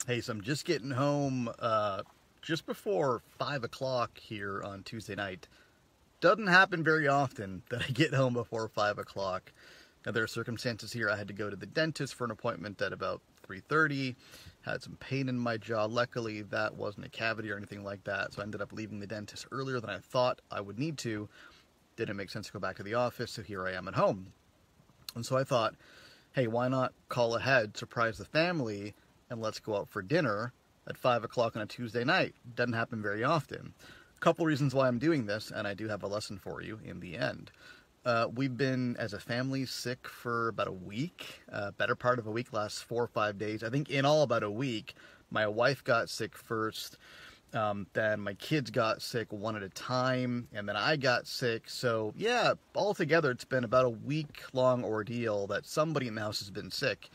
Hey, so I'm just getting home just before 5 o'clock here on Tuesday night. Doesn't happen very often that I get home before 5 o'clock. Now, there are circumstances here. I had to go to the dentist for an appointment at about 3:30. Had some pain in my jaw. Luckily, that wasn't a cavity or anything like that, so I ended up leaving the dentist earlier than I thought I would need to. Didn't make sense to go back to the office, so here I am at home. And so I thought, hey, why not call ahead, surprise the family, and let's go out for dinner at 5 o'clock on a Tuesday night? Doesn't happen very often. A couple reasons why I'm doing this, and I do have a lesson for you in the end. We've been, as a family, sick for about a week, better part of a week, last 4 or 5 days. I think in all about a week. My wife got sick first. Then my kids got sick one at a time, and then I got sick. So yeah, altogether it's been about a week-long ordeal that somebody in the house has been sick.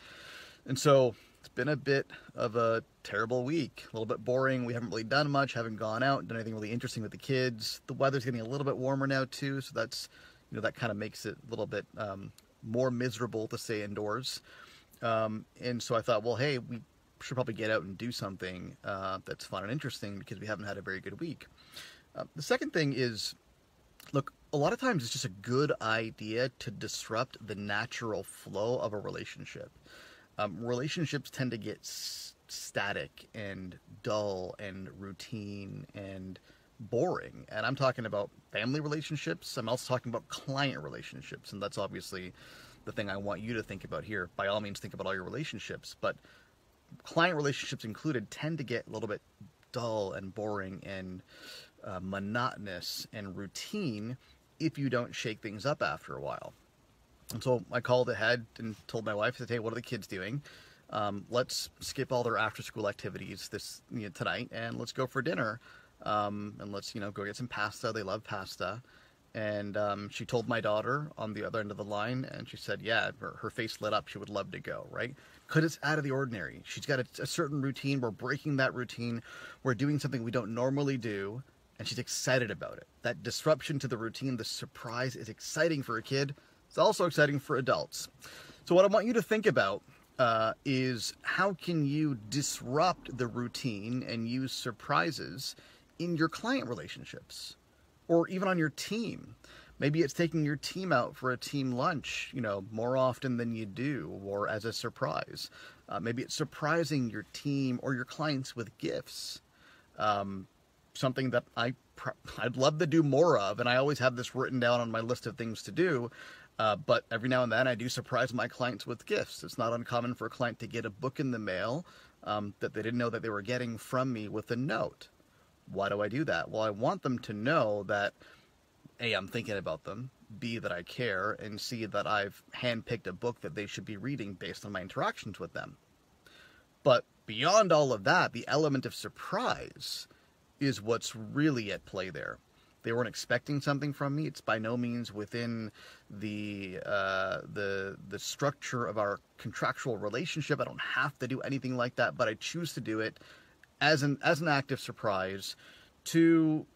And so it's been a bit of a terrible week, a little bit boring. We haven't really done much, haven't gone out, done anything really interesting with the kids. The weather's getting a little bit warmer now too, so that's, that kind of makes it a little bit more miserable to stay indoors. And so I thought, well, hey, we should probably get out and do something that's fun and interesting because we haven't had a very good week. The second thing is, look, a lot of times it's just a good idea to disrupt the natural flow of a relationship. Relationships tend to get static and dull and routine and boring. And I'm talking about family relationships. I'm also talking about client relationships. And that's obviously the thing I want you to think about here. By all means, think about all your relationships. But client relationships included tend to get a little bit dull and boring and monotonous and routine if you don't shake things up after a while. And so I called ahead and told my wife, I said, hey, what are the kids doing? Let's skip all their after-school activities tonight, and let's go for dinner. And let's, go get some pasta. They love pasta. And she told my daughter on the other end of the line, and she said, yeah, her face lit up. She would love to go, right? Because it's out of the ordinary. She's got a certain routine. We're breaking that routine. We're doing something we don't normally do, and she's excited about it. That disruption to the routine, the surprise, is exciting for a kid. It's also exciting for adults. So what I want you to think about is how can you disrupt the routine and use surprises in your client relationships or even on your team. Maybe it's taking your team out for a team lunch, more often than you do, or as a surprise. Maybe it's surprising your team or your clients with gifts. Something that I'd love to do more of, and I always have this written down on my list of things to do. But every now and then I do surprise my clients with gifts. It's not uncommon for a client to get a book in the mail that they didn't know that they were getting from me with a note. Why do I do that? Well, I want them to know that A, I'm thinking about them, B, that I care, and C, that I've handpicked a book that they should be reading based on my interactions with them. But beyond all of that, the element of surprise is what's really at play there. They weren't expecting something from me. It's by no means within the structure of our contractual relationship. I don't have to do anything like that, but I choose to do it as an act of surprise to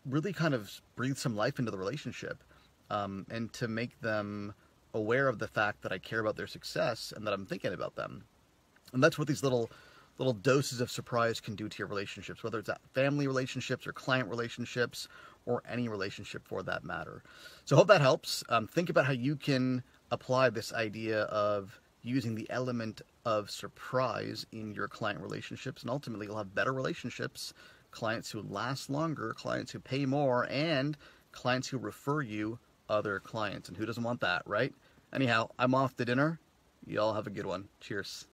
really kind of breathe some life into the relationship, and to make them aware of the fact that I care about their success and that I'm thinking about them. And that's what these little doses of surprise can do to your relationships, whether it's family relationships or client relationships or any relationship for that matter. So I hope that helps. Think about how you can apply this idea of using the element of surprise in your client relationships, and ultimately you'll have better relationships, clients who last longer, clients who pay more, and clients who refer you other clients. And who doesn't want that, right? Anyhow, I'm off to dinner. You all have a good one. Cheers.